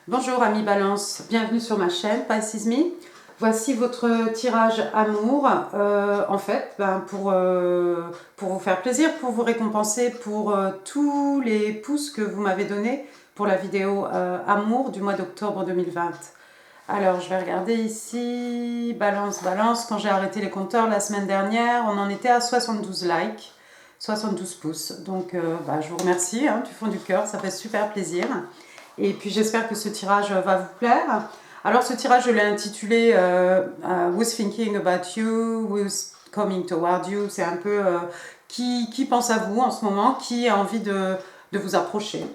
Bonjour amis Balance, bienvenue sur ma chaîne Pisces Me. Voici votre tirage amour, pour vous faire plaisir, pour vous récompenser pour tous les pouces que vous m'avez donnés pour la vidéo amour du mois d'octobre 2020. Alors je vais regarder ici, balance, quand j'ai arrêté les compteurs la semaine dernière, on en était à 72 likes, 72 pouces. Donc je vous remercie du fond du cœur, ça fait super plaisir. Et puis j'espère que ce tirage va vous plaire. Alors ce tirage, je l'ai intitulé Who's thinking about you, who's coming toward you. C'est un peu qui pense à vous en ce moment, qui a envie de vous approcher.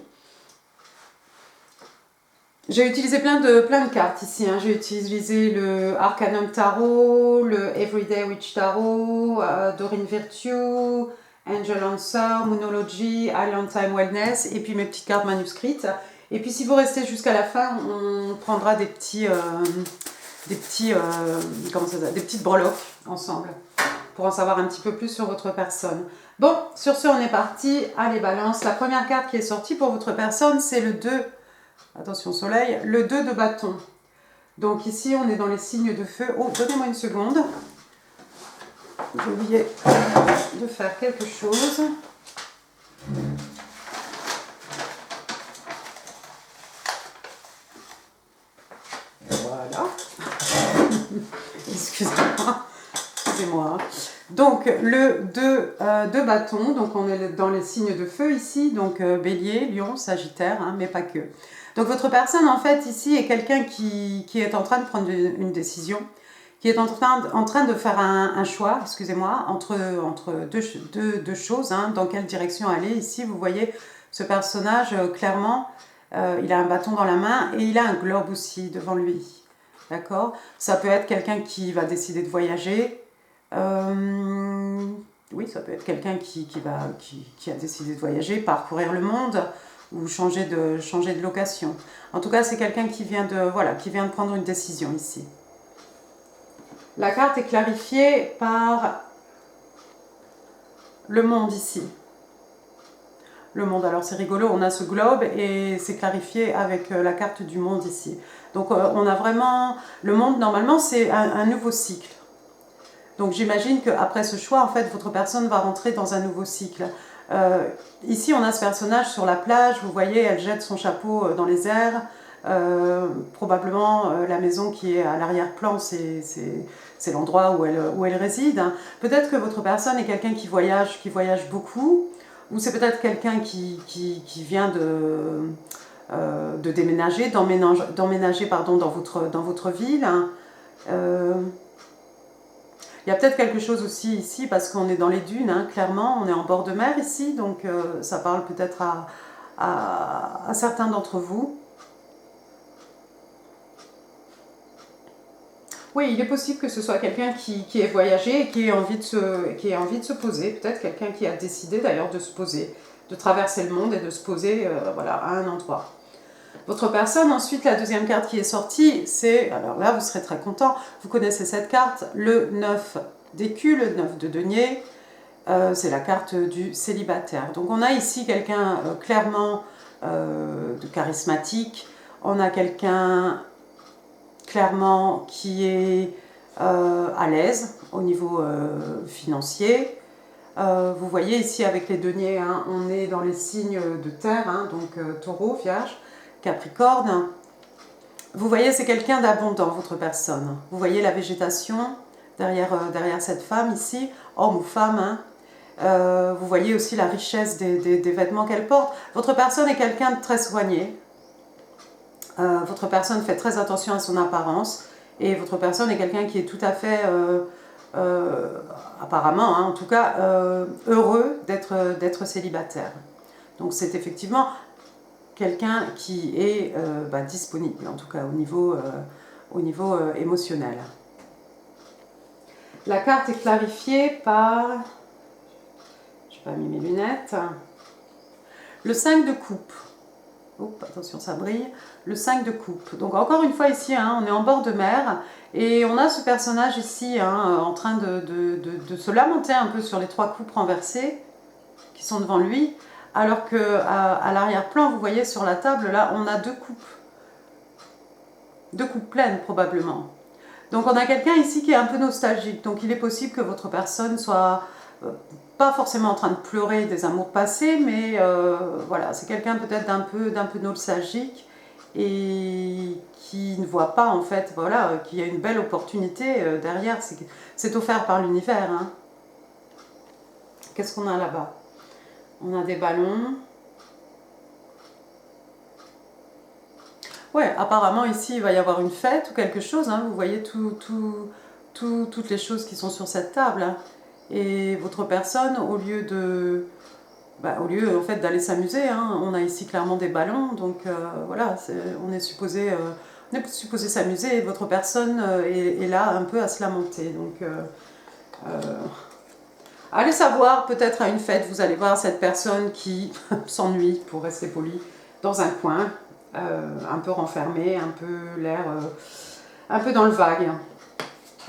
J'ai utilisé plein de cartes ici. J'ai utilisé le Arcanum Tarot, le Everyday Witch Tarot, Dorine Virtue, Angel Answer, Moonology, Island Time Wellness, et puis mes petites cartes manuscrites. Et puis si vous restez jusqu'à la fin, on prendra des petites breloques ensemble pour en savoir un petit peu plus sur votre personne. Bon, sur ce, on est parti. Allez, balance. La première carte qui est sortie pour votre personne, c'est le 2. Attention soleil, le 2 de bâton. Donc ici, on est dans les signes de feu. Oh, donnez-moi une seconde. J'ai oublié de faire quelque chose. Voilà. Excusez-moi. Donc le 2 de bâton, donc on est dans les signes de feu ici, donc bélier, lion, sagittaire, mais pas que. Donc votre personne en fait ici est quelqu'un qui est en train de prendre une décision, qui est en train de faire un choix, excusez-moi, entre deux choses, dans quelle direction aller. Ici vous voyez ce personnage clairement, il a un bâton dans la main et il a un globe aussi devant lui. D'accord? Ça peut être quelqu'un qui va décider de voyager. Oui, ça peut être quelqu'un qui a décidé de voyager, parcourir le monde ou changer de location. En tout cas, c'est quelqu'un qui vient de prendre une décision ici. La carte est clarifiée par le monde ici. Le monde, alors c'est rigolo, on a ce globe et c'est clarifié avec la carte du monde ici. Donc on a vraiment, le monde normalement c'est un nouveau cycle. Donc j'imagine qu'après ce choix, en fait, votre personne va rentrer dans un nouveau cycle. Ici, on a ce personnage sur la plage, vous voyez, elle jette son chapeau dans les airs. Probablement la maison qui est à l'arrière-plan, c'est l'endroit où elle réside. Peut-être que votre personne est quelqu'un qui voyage beaucoup, ou c'est peut-être quelqu'un qui vient de déménager, d'emménager dans votre ville. Il y a peut-être quelque chose aussi ici, parce qu'on est dans les dunes, clairement, on est en bord de mer ici, donc ça parle peut-être à certains d'entre vous. Oui, il est possible que ce soit quelqu'un qui ait voyagé et qui ait envie de se poser, peut-être quelqu'un qui a décidé d'ailleurs de se poser, de traverser le monde et de se poser à un endroit. Votre personne, ensuite, la deuxième carte qui est sortie, c'est, alors là, vous serez très content, vous connaissez cette carte, le 9 d'écus, le 9 de denier, c'est la carte du célibataire. Donc on a ici quelqu'un clairement de charismatique, on a quelqu'un clairement qui est à l'aise au niveau financier. Vous voyez ici avec les deniers, on est dans les signes de terre, donc taureau, vierge, Capricorne. Vous voyez, c'est quelqu'un d'abondant, votre personne. Vous voyez la végétation derrière cette femme ici, homme ou femme. Vous voyez aussi la richesse des vêtements qu'elle porte. Votre personne est quelqu'un de très soigné. Votre personne fait très attention à son apparence. Et votre personne est quelqu'un qui est tout à fait, apparemment, en tout cas, heureux d'être célibataire. Donc c'est effectivement quelqu'un qui est disponible, en tout cas au niveau émotionnel. La carte est clarifiée par, je n'ai pas mis mes lunettes, le 5 de coupe. Oups, attention, ça brille. Le 5 de coupe. Donc encore une fois ici, on est en bord de mer et on a ce personnage ici en train de se lamenter un peu sur les 3 coupes renversées qui sont devant lui. Alors qu'à l'arrière-plan, vous voyez sur la table, là, on a 2 coupes. de coupe pleine probablement. Donc on a quelqu'un ici qui est un peu nostalgique, donc il est possible que votre personne soit pas forcément en train de pleurer des amours passés, mais voilà, c'est quelqu'un peut-être d'un peu nostalgique et qui ne voit pas en fait, voilà, qu'il y a une belle opportunité derrière, c'est offert par l'univers. Hein. Qu'est-ce qu'on a là-bas? On a des ballons. Ouais, apparemment ici il va y avoir une fête ou quelque chose, hein. Vous voyez toutes les choses qui sont sur cette table. Hein. Et votre personne, au lieu au lieu en fait d'aller s'amuser, hein, on a ici clairement des ballons, donc voilà, on est supposé s'amuser et votre personne est là un peu à se lamenter. Donc allez savoir, peut-être à une fête, vous allez voir cette personne qui s'ennuie, pour rester poli, dans un coin, un peu renfermé, un peu l'air, un peu dans le vague.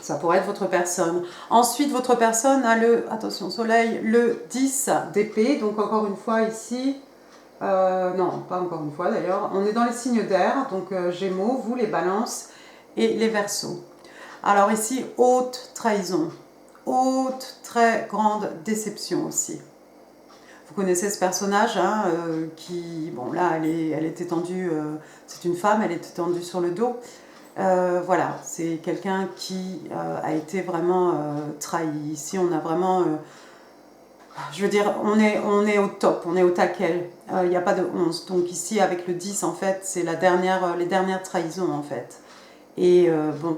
Ça pourrait être votre personne. Ensuite, votre personne a attention soleil, le 10 d'épée. Donc encore une fois ici, non, pas encore une fois d'ailleurs, on est dans les signes d'air, donc Gémeaux, vous les balances et les Verseaux. Alors ici, haute trahison, haute, très grande déception aussi. Vous connaissez ce personnage hein, qui, bon là, elle est étendue, c'est une femme, elle est étendue sur le dos. Voilà, c'est quelqu'un qui a été vraiment trahi. Ici, on a vraiment, je veux dire, on est au top, on est au taquet. Il n'y a pas de 11. Donc ici, avec le 10, en fait, c'est les dernières trahisons, en fait. Et bon,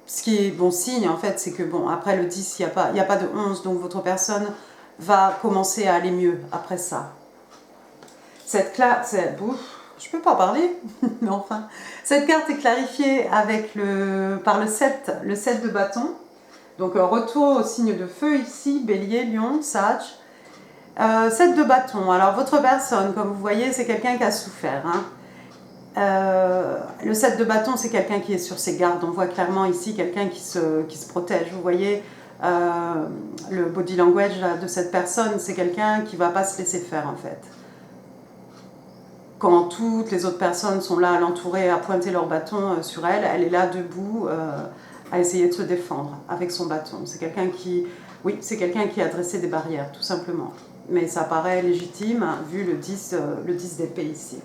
ce qui est bon signe, en fait, c'est que bon, après le 10, il n'y a pas de 11. Donc votre personne va commencer à aller mieux après ça. Cette classe, je peux pas parler, mais enfin, cette carte est clarifiée avec par le 7 de bâton. Donc retour au signe de feu ici, Bélier, Lion, Sage. 7 de bâton. Alors votre personne, comme vous voyez, c'est quelqu'un qui a souffert. Hein. Le 7 de bâton, c'est quelqu'un qui est sur ses gardes. On voit clairement ici quelqu'un qui se protège. Vous voyez, le body language de cette personne, c'est quelqu'un qui ne va pas se laisser faire en fait. Quand toutes les autres personnes sont là à l'entourer, à pointer leur bâton sur elle, elle est là debout à essayer de se défendre avec son bâton. C'est quelqu'un qui, oui, c'est quelqu'un qui a dressé des barrières, tout simplement. Mais ça paraît légitime vu le 10 d'épée ici.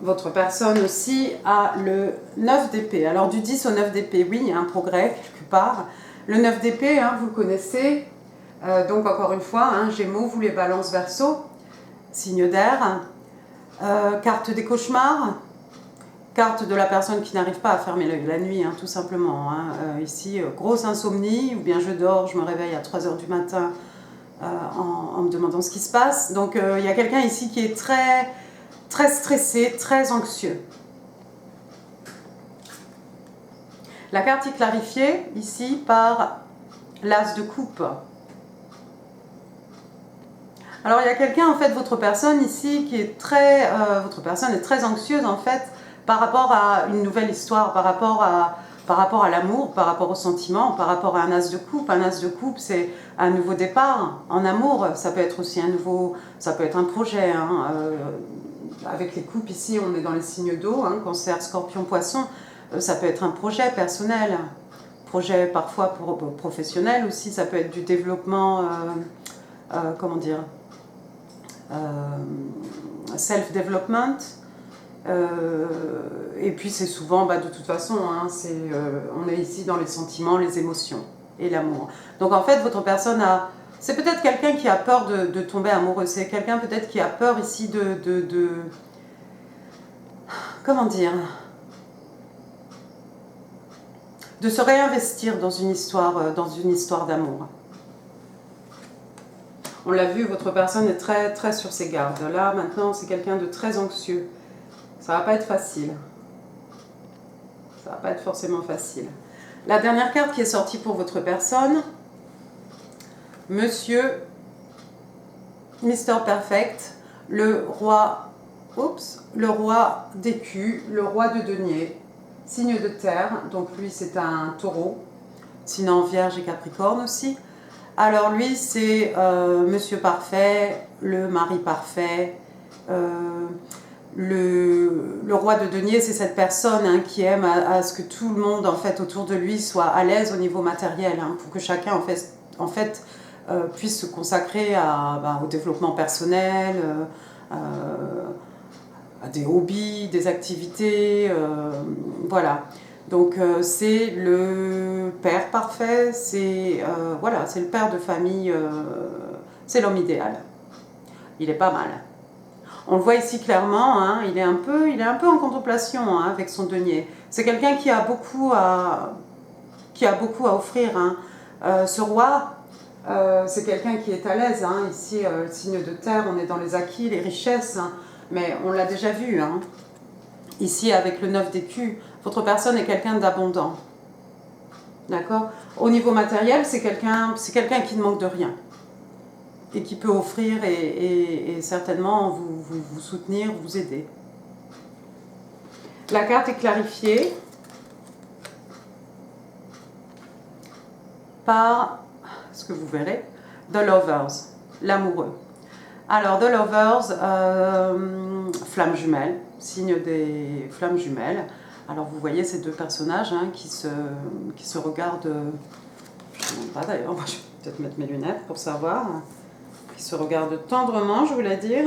Votre personne aussi a le 9 d'épée. Alors du 10 au 9 d'épée, oui, il y a un progrès quelque part. Le 9 d'épée, hein, vous le connaissez. Donc encore une fois, hein, Gémeaux, vous les balances Verseau. Signe d'air, carte des cauchemars, carte de la personne qui n'arrive pas à fermer l'œil la nuit, hein, tout simplement. Hein. Ici, grosse insomnie, ou bien je dors, je me réveille à 3 h du matin en me demandant ce qui se passe. Donc il y a quelqu'un ici qui est très, très stressé, très anxieux. La carte est clarifiée ici par l'As de coupe. Alors il y a quelqu'un, en fait, votre personne ici, qui est votre personne est très anxieuse, en fait, par rapport à une nouvelle histoire, par rapport à l'amour, par rapport au sentiment, par rapport à un as de coupe. Un as de coupe, c'est un nouveau départ en amour. Ça peut être aussi ça peut être un projet. Hein. Avec les coupes ici, on est dans les signes d'eau, hein, Cancer, Scorpion, Poisson. Ça peut être un projet personnel, projet parfois professionnel aussi. Ça peut être du développement, comment dire, self-development. Et puis c'est souvent, de toute façon, hein, on est ici dans les sentiments, les émotions et l'amour. Donc en fait, votre personne c'est peut-être quelqu'un qui a peur de tomber amoureux. C'est quelqu'un peut-être qui a peur ici comment dire, de se réinvestir dans une histoire d'amour. On l'a vu, votre personne est très, très sur ses gardes. Là, maintenant, c'est quelqu'un de très anxieux. Ça ne va pas être facile. Ça ne va pas être forcément facile. La dernière carte qui est sortie pour votre personne, Monsieur Mr. Perfect, le roi d'écus, le roi de denier, signe de terre. Donc lui, c'est un taureau. Sinon, Vierge et Capricorne aussi. Alors lui, c'est Monsieur Parfait, le mari parfait, le le roi de denier, c'est cette personne hein, qui aime à ce que tout le monde en fait autour de lui soit à l'aise au niveau matériel, hein, pour que chacun en fait puisse se consacrer au développement personnel, à des hobbies, des activités, voilà. Donc c'est le père parfait, c'est voilà, c'est le père de famille, c'est l'homme idéal. Il est pas mal. On le voit ici clairement, hein, il est un peu en contemplation hein, avec son denier. C'est quelqu'un qui a beaucoup à offrir. Hein. Ce roi, c'est quelqu'un qui est à l'aise. Hein. Ici, le signe de terre, on est dans les acquis, les richesses, hein, mais on l'a déjà vu. Hein. Ici, avec le 9 d'écus, votre personne est quelqu'un d'abondant. D'accord? Au niveau matériel, c'est quelqu'un qui ne manque de rien. Et qui peut offrir et certainement vous soutenir, vous aider. La carte est clarifiée par, ce que vous verrez, The Lovers, l'amoureux. Alors, The Lovers, flammes jumelles, signe des flammes jumelles. Alors, vous voyez ces deux personnages hein, qui se regardent, je ne sais même pas d'ailleurs, je vais peut-être mettre mes lunettes pour savoir, qui se regardent tendrement, je voulais dire.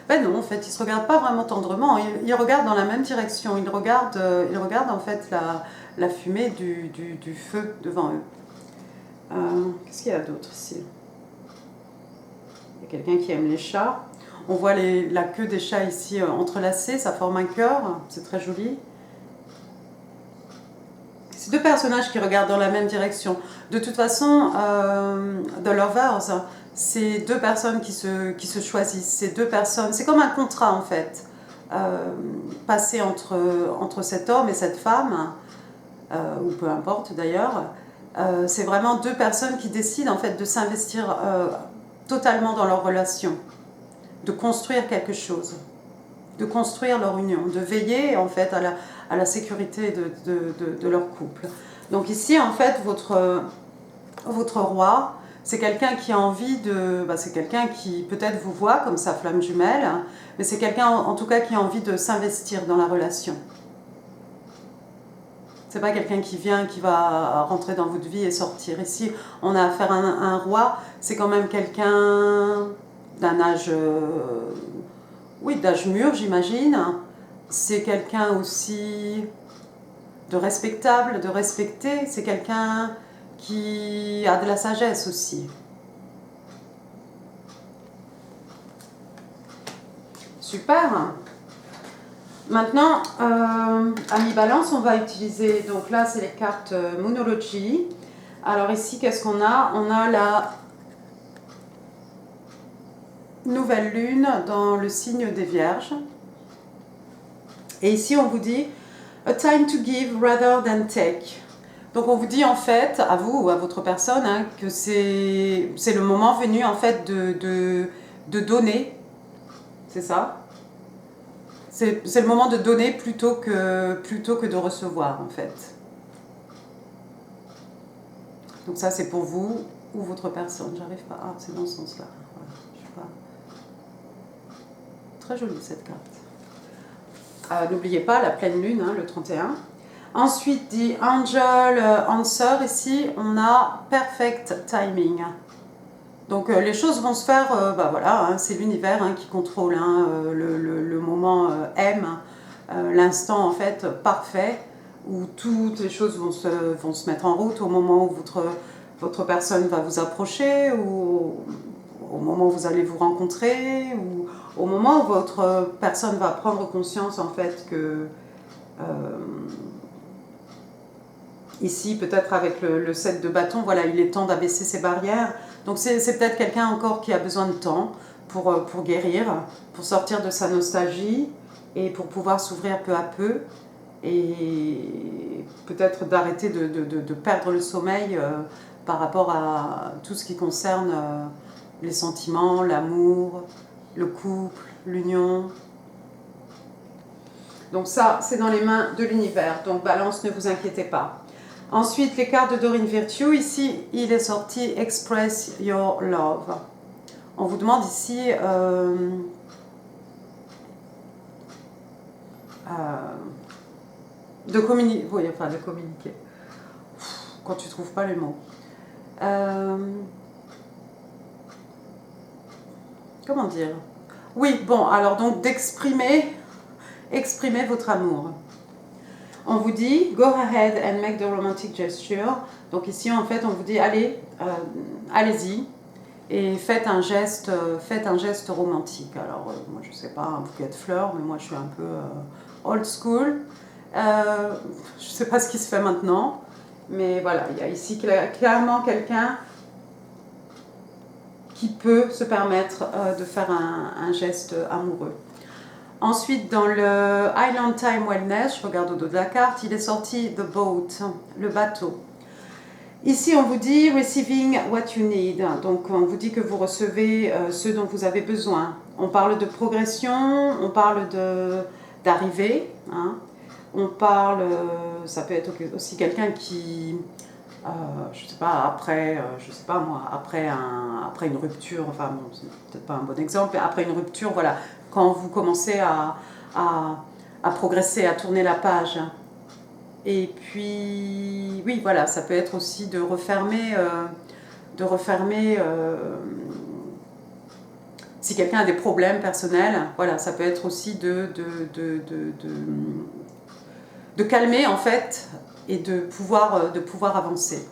Ben non, en fait, ils ne se regardent pas vraiment tendrement, ils regardent dans la même direction, ils regardent en fait la fumée du feu devant eux. Qu'est-ce qu'il y a d'autre ici? Il y a quelqu'un qui aime les chats. On voit la queue des chats ici entrelacée, ça forme un cœur, c'est très joli. C'est deux personnages qui regardent dans la même direction. De toute façon, The Lovers, c'est deux personnes qui se choisissent. C'est deux personnes, c'est comme un contrat en fait, passé entre cet homme et cette femme, ou peu importe d'ailleurs. C'est vraiment deux personnes qui décident en fait de s'investir totalement dans leur relation, de construire quelque chose, de construire leur union, de veiller en fait à la sécurité de leur couple. Donc ici en fait votre roi, c'est quelqu'un qui a envie de... c'est quelqu'un qui peut-être vous voit comme sa flamme jumelle, mais c'est quelqu'un en tout cas qui a envie de s'investir dans la relation. C'est pas quelqu'un qui vient, qui va rentrer dans votre vie et sortir. Ici, on a affaire à un roi, c'est quand même quelqu'un d'un âge... oui, d'âge mûr, j'imagine. C'est quelqu'un aussi de respectable, de respecté. C'est quelqu'un qui a de la sagesse aussi. Super. Maintenant, Ami Balance, on va utiliser, donc là c'est les cartes Moonology. Alors ici, qu'est-ce qu'on a? On a la nouvelle lune dans le signe des Vierges. Et ici, on vous dit « A time to give rather than take ». Donc on vous dit en fait, à vous ou à votre personne, hein, que c'est le moment venu en fait de donner, c'est ça? C'est le moment de donner plutôt que de recevoir en fait. Donc ça c'est pour vous ou votre personne, j'arrive pas, ah c'est dans ce sens là, voilà, je sais pas. Très jolie cette carte. N'oubliez pas la pleine lune, hein, le 31. Ensuite, dit Angel Answer, ici, on a Perfect Timing. Donc, les choses vont se faire, voilà, hein, c'est l'univers hein, qui contrôle hein, le moment M, l'instant en fait parfait, où toutes les choses vont se mettre en route au moment où votre personne va vous approcher, ou au moment où vous allez vous rencontrer, ou au moment où votre personne va prendre conscience en fait que... ici, peut-être avec le 7 de bâton, voilà, il est temps d'abaisser ses barrières. Donc c'est peut-être quelqu'un encore qui a besoin de temps pour guérir, pour sortir de sa nostalgie et pour pouvoir s'ouvrir peu à peu et peut-être d'arrêter de perdre le sommeil par rapport à tout ce qui concerne les sentiments, l'amour, le couple, l'union. Donc ça, c'est dans les mains de l'univers. Donc Balance, ne vous inquiétez pas. Ensuite, les cartes de Doreen Virtue. Ici, il est sorti Express Your Love. On vous demande ici de communiquer. Oui, enfin, de communiquer. Quand tu ne trouves pas les mots. Comment dire? Oui, bon, alors donc d'exprimer votre amour. On vous dit, go ahead and make the romantic gesture. Donc ici, en fait, on vous dit, allez, allez-y et faites un geste romantique. Alors, moi, je sais pas, un bouquet de fleurs, mais moi, je suis un peu old school. Je sais pas ce qui se fait maintenant, mais voilà, il y a ici clairement quelqu'un qui peut se permettre de faire un geste amoureux. Ensuite, dans le Island Time Wellness, je regarde au dos de la carte, il est sorti The Boat, le bateau. Ici, on vous dit Receiving what you need. Donc, on vous dit que vous recevez ce dont vous avez besoin. On parle de progression, on parle d'arrivée. Hein. On parle, ça peut être aussi quelqu'un qui, je sais pas, après, je sais pas moi, après une rupture, enfin bon, c'est peut-être pas un bon exemple, mais après une rupture, voilà, quand vous commencez à progresser, à tourner la page. Et puis, oui, voilà, ça peut être aussi de refermer, si quelqu'un a des problèmes personnels, voilà, ça peut être aussi de calmer en fait et de pouvoir avancer.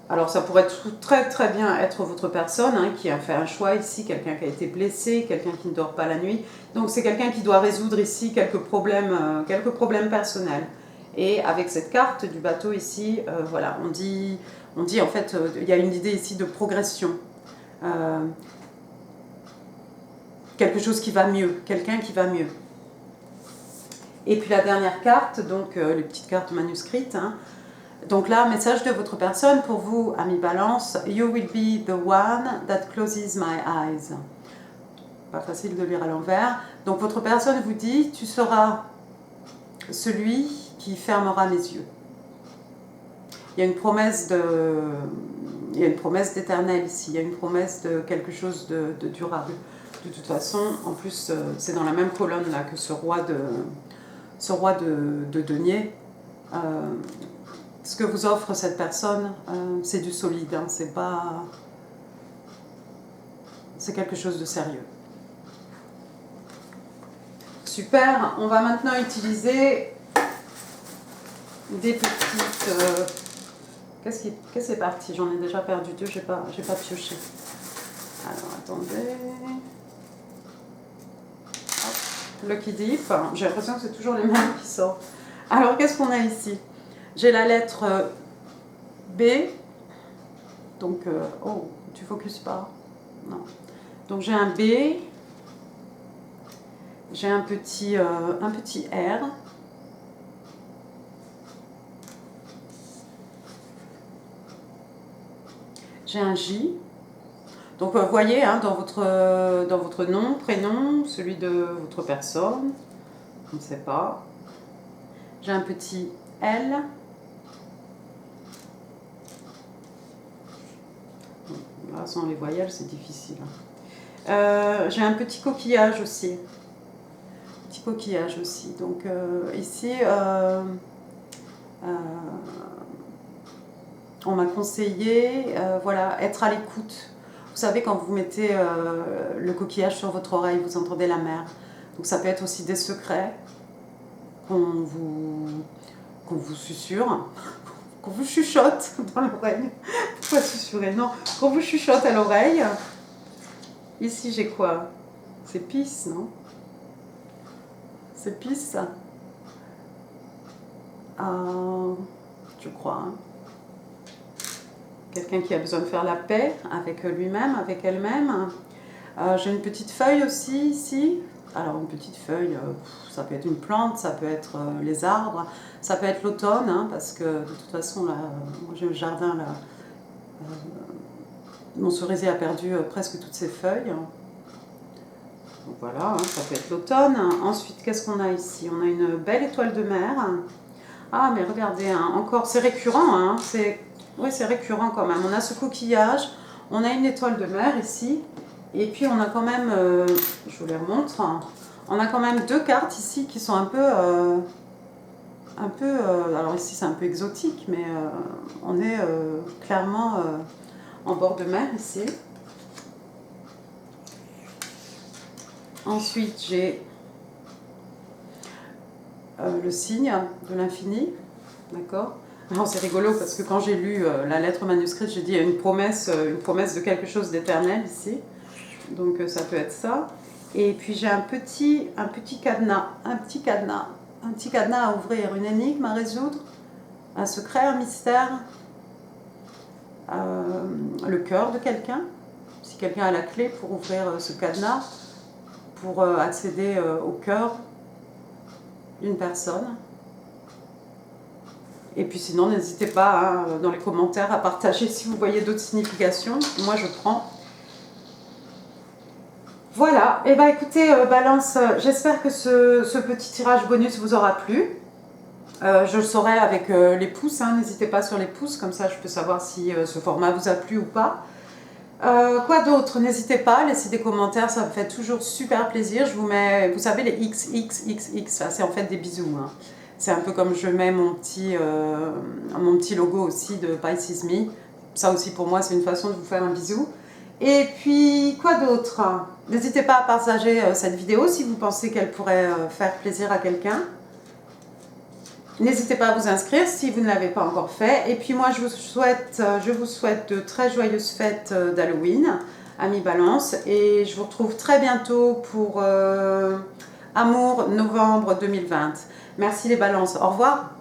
Alors ça pourrait très très bien être votre personne hein, qui a fait un choix ici, quelqu'un qui a été blessé, quelqu'un qui ne dort pas la nuit. Donc c'est quelqu'un qui doit résoudre ici quelques problèmes personnels. Et avec cette carte du bateau ici, voilà, on dit en fait, il y a une idée ici de progression. Quelque chose qui va mieux, quelqu'un qui va mieux. Et puis la dernière carte, donc les petites cartes manuscrites, hein, donc là, message de votre personne pour vous, ami Balance. You will be the one that closes my eyes. Pas facile de lire à l'envers. Donc votre personne vous dit, tu seras celui qui fermera mes yeux. Il y a une promesse d'éternel ici. Il y a une promesse de quelque chose de durable. De toute façon, en plus, c'est dans la même colonne là que ce roi de denier. Ce que vous offre cette personne, c'est du solide, hein, c'est quelque chose de sérieux. Super, on va maintenant utiliser des petites... Qu'est-ce qui est parti? J'en ai déjà perdu deux, j'ai pas pioché. Alors, attendez... Hop, Lucky Dip, j'ai l'impression que c'est toujours les mêmes qui sortent. Alors, qu'est-ce qu'on a ici? J'ai la lettre B, donc, oh, tu focuses pas, non. Donc j'ai un B, j'ai un petit R, j'ai un J. Donc vous voyez, hein, dans votre nom, prénom, celui de votre personne, je ne sais pas. J'ai un petit L. Là, sans les voyelles, c'est difficile. J'ai un petit coquillage aussi. Donc ici, on m'a conseillé, voilà, être à l'écoute. Vous savez, quand vous mettez le coquillage sur votre oreille, vous entendez la mer. Donc ça peut être aussi des secrets qu'on vous susurre. Qu'on vous chuchote dans l'oreille. Pourquoi susurrer? Non, qu'on vous chuchote à l'oreille. Ici, j'ai quoi? C'est Peace, non? C'est Peace, ça? Je crois. Hein. Quelqu'un qui a besoin de faire la paix avec lui-même, avec elle-même. J'ai une petite feuille aussi, ici. Alors, une petite feuille, ça peut être une plante, ça peut être les arbres, ça peut être l'automne, hein, parce que de toute façon, là, moi j'ai le jardin, là, mon cerisier a perdu presque toutes ses feuilles. Donc voilà, hein, ça peut être l'automne. Ensuite, qu'est-ce qu'on a ici? On a une belle étoile de mer. Ah, mais regardez, hein, encore, c'est récurrent, hein, oui, c'est récurrent quand même. On a ce coquillage, on a une étoile de mer ici, Et puis on a quand même, je vous les remontre, hein, on a quand même 2 cartes ici qui sont un peu, alors ici c'est un peu exotique, mais on est clairement en bord de mer ici. Ensuite j'ai le signe de l'infini, d'accord. Alors c'est rigolo parce que quand j'ai lu la lettre manuscrite, j'ai dit il y a une promesse de quelque chose d'éternel ici. Donc ça peut être ça. Et puis j'ai un petit cadenas, un petit cadenas à ouvrir, une énigme à résoudre, un secret, un mystère, le cœur de quelqu'un. Si quelqu'un a la clé pour ouvrir ce cadenas, pour accéder au cœur d'une personne. Et puis sinon, n'hésitez pas hein, dans les commentaires à partager si vous voyez d'autres significations. Moi, je prends. Voilà. Et bien, écoutez, Balance, j'espère que ce petit tirage bonus vous aura plu. Je le saurai avec les pouces. Hein, n'hésitez pas sur les pouces, comme ça, je peux savoir si ce format vous a plu ou pas. Quoi d'autre? N'hésitez pas, laissez des commentaires, ça me fait toujours super plaisir. Je vous mets, vous savez, les XXXX, ça c'est en fait des bisous. Hein. C'est un peu comme je mets mon petit logo aussi de Pisces Me. Ça aussi pour moi c'est une façon de vous faire un bisou. Et puis quoi d'autre? N'hésitez pas à partager cette vidéo si vous pensez qu'elle pourrait faire plaisir à quelqu'un. N'hésitez pas à vous inscrire si vous ne l'avez pas encore fait. Et puis moi, je vous souhaite de très joyeuses fêtes d'Halloween, amis Balance. Et je vous retrouve très bientôt pour Amour novembre 2020. Merci les Balances. Au revoir.